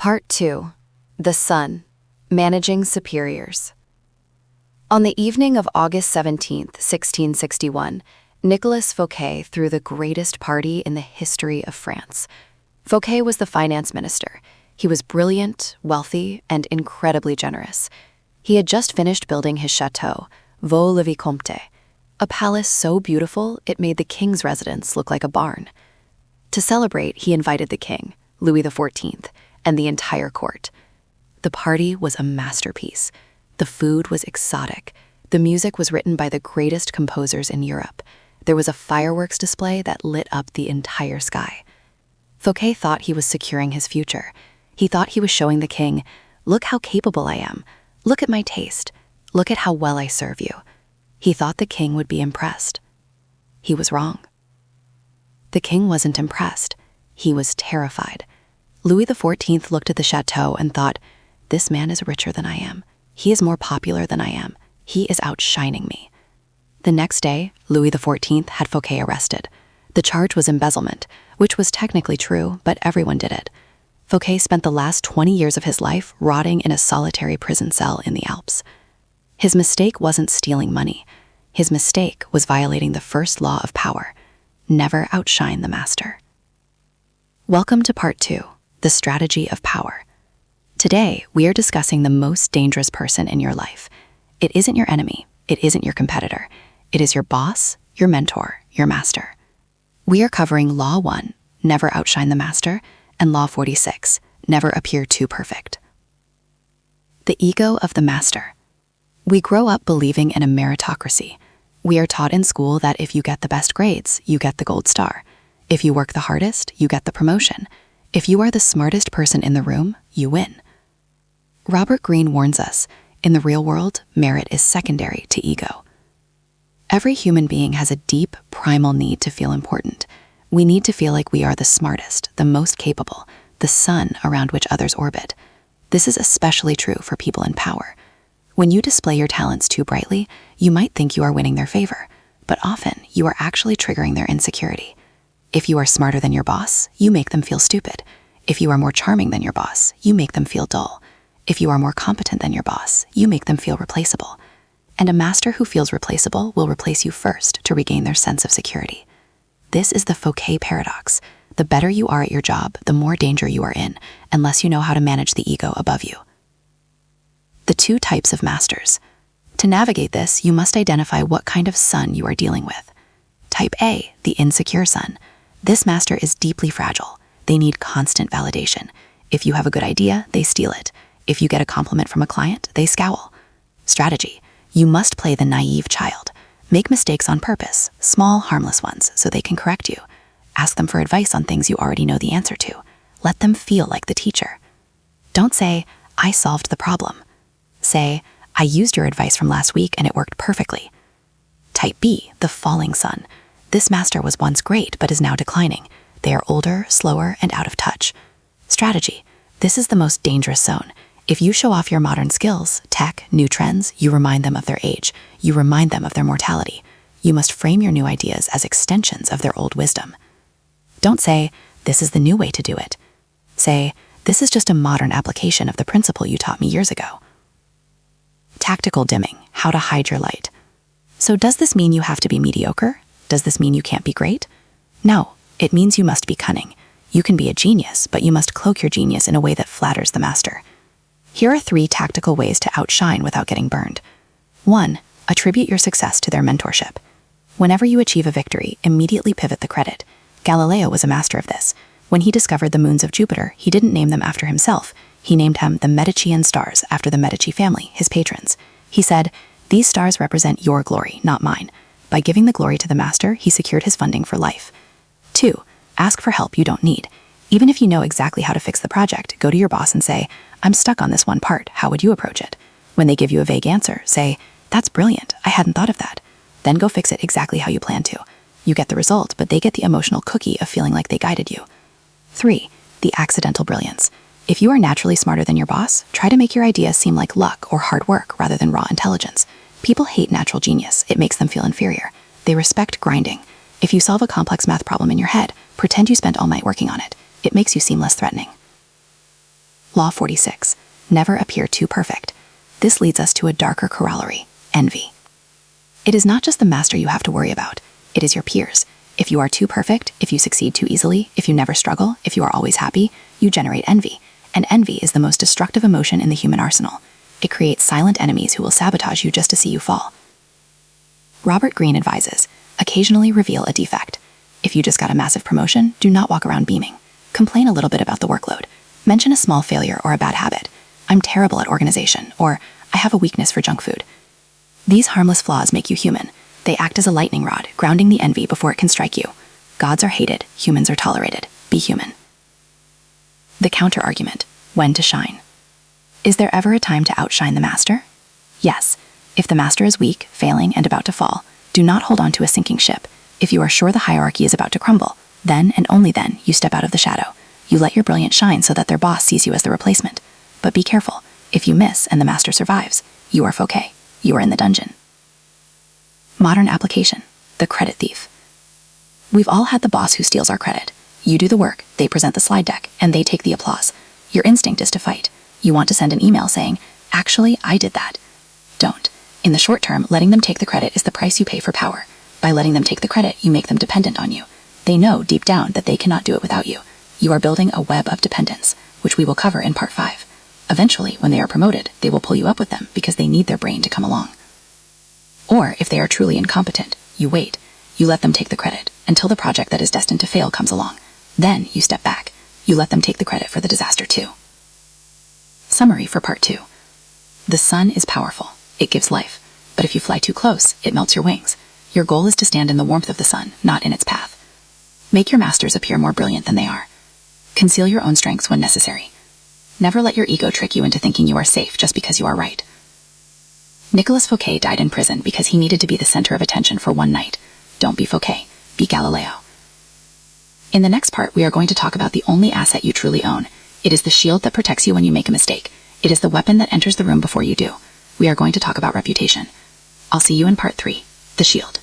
Part 2. The Sun. Managing Superiors. On the evening of August 17th, 1661, Nicolas Fouquet threw the greatest party in the history of France. Fouquet was the finance minister. He was brilliant, wealthy, and incredibly generous. He had just finished building his chateau, Vaux-le-Vicomte, a palace so beautiful it made the king's residence look like a barn. To celebrate, he invited the king, Louis XIV, and the entire court. The party was a masterpiece. The food was exotic. The music was written by the greatest composers in Europe. There was a fireworks display that lit up the entire sky. Fouquet thought he was securing his future. He thought he was showing the king, "Look how capable I am. Look at my taste. Look at how well I serve you." He thought the king would be impressed. He was wrong. The king wasn't impressed. He was terrified. Louis XIV looked at the chateau and thought, "This man is richer than I am. He is more popular than I am. He is outshining me." The next day, Louis XIV had Fouquet arrested. The charge was embezzlement, which was technically true, but everyone did it. Fouquet spent the last 20 years of his life rotting in a solitary prison cell in the Alps. His mistake wasn't stealing money. His mistake was violating the first law of power: never outshine the master. Welcome to Part 2, the strategy of power. Today, we are discussing the most dangerous person in your life. It isn't your enemy. It isn't your competitor. It is your boss, your mentor, your master. We are covering Law 1, never outshine the master, and Law 46, never appear too perfect. The ego of the master. We grow up believing in a meritocracy. We are taught in school that if you get the best grades, you get the gold star. If you work the hardest, you get the promotion. If you are the smartest person in the room, you win. Robert Greene warns us, in the real world, merit is secondary to ego. Every human being has a deep, primal need to feel important. We need to feel like we are the smartest, the most capable, the sun around which others orbit. This is especially true for people in power. When you display your talents too brightly, you might think you are winning their favor, but often you are actually triggering their insecurity. If you are smarter than your boss, you make them feel stupid. If you are more charming than your boss, you make them feel dull. If you are more competent than your boss, you make them feel replaceable. And a master who feels replaceable will replace you first to regain their sense of security. This is the Fouquet paradox. The better you are at your job, the more danger you are in, unless you know how to manage the ego above you. The two types of masters. To navigate this, you must identify what kind of sun you are dealing with. Type A, the insecure sun. This master is deeply fragile. They need constant validation. If you have a good idea, they steal it. If you get a compliment from a client, they scowl. Strategy. You must play the naive child. Make mistakes on purpose, small, harmless ones, so they can correct you. Ask them for advice on things you already know the answer to. Let them feel like the teacher. Don't say, "I solved the problem." Say, "I used your advice from last week and it worked perfectly." Type B, the falling sun. This master was once great, but is now declining. They are older, slower, and out of touch. Strategy. This is the most dangerous zone. If you show off your modern skills, tech, new trends, you remind them of their age. You remind them of their mortality. You must frame your new ideas as extensions of their old wisdom. Don't say, "This is the new way to do it." Say, "This is just a modern application of the principle you taught me years ago." Tactical dimming, how to hide your light. So does this mean you have to be mediocre? Does this mean you can't be great? No, it means you must be cunning. You can be a genius, but you must cloak your genius in a way that flatters the master. Here are 3 tactical ways to outshine without getting burned. 1. Attribute your success to their mentorship. Whenever you achieve a victory, immediately pivot the credit. Galileo was a master of this. When he discovered the moons of Jupiter, he didn't name them after himself. He named them the Medicean stars after the Medici family, his patrons. He said, "These stars represent your glory, not mine." By giving the glory to the master, he secured his funding for life. 2. Ask for help you don't need. Even if you know exactly how to fix the project, go to your boss and say, "I'm stuck on this one part. How would you approach it?" When they give you a vague answer, say, "That's brilliant. I hadn't thought of that." Then go fix it exactly how you plan to. You get the result, but they get the emotional cookie of feeling like they guided you. 3. The accidental brilliance. If you are naturally smarter than your boss, try to make your ideas seem like luck or hard work rather than raw intelligence. People hate natural genius. It makes them feel inferior. They respect grinding. If you solve a complex math problem in your head, pretend you spent all night working on it. It makes you seem less threatening. Law 46. Never appear too perfect. This leads us to a darker corollary, envy. It is not just the master you have to worry about. It is your peers. If you are too perfect, if you succeed too easily, if you never struggle, if you are always happy, you generate envy. And envy is the most destructive emotion in the human arsenal. It creates silent enemies who will sabotage you just to see you fall. Robert Greene advises, occasionally reveal a defect. If you just got a massive promotion, do not walk around beaming. Complain a little bit about the workload. Mention a small failure or a bad habit. I'm terrible at organization, or I have a weakness for junk food. These harmless flaws make you human. They act as a lightning rod, grounding the envy before it can strike you. Gods are hated, humans are tolerated. Be human. The counter-argument, when to shine. Is there ever a time to outshine the master? Yes. If the master is weak, failing, and about to fall, do not hold on to a sinking ship. If you are sure the hierarchy is about to crumble, then and only then you step out of the shadow. You let your brilliance shine so that their boss sees you as the replacement. But be careful. If you miss and the master survives, you are Fouquet. You are in the dungeon. Modern application, the credit thief. We've all had the boss who steals our credit. You do the work, they present the slide deck, and they take the applause. Your instinct is to fight. You want to send an email saying, "Actually, I did that." Don't. In the short term, letting them take the credit is the price you pay for power. By letting them take the credit, you make them dependent on you. They know deep down that they cannot do it without you. You are building a web of dependence, which we will cover in part 5. Eventually, when they are promoted, they will pull you up with them because they need their brain to come along. Or, if they are truly incompetent, you wait. You let them take the credit until the project that is destined to fail comes along. Then you step back. You let them take the credit for the disaster too. Summary for part 2. The sun is powerful. It gives life. But if you fly too close, it melts your wings. Your goal is to stand in the warmth of the sun, not in its path. Make your masters appear more brilliant than they are. Conceal your own strengths when necessary. Never let your ego trick you into thinking you are safe just because you are right. Nicolas Fouquet died in prison because he needed to be the center of attention for one night. Don't be Fouquet, be Galileo. In the next part, we are going to talk about the only asset you truly own. It is the shield that protects you when you make a mistake. It is the weapon that enters the room before you do. We are going to talk about reputation. I'll see you in part 3, the shield.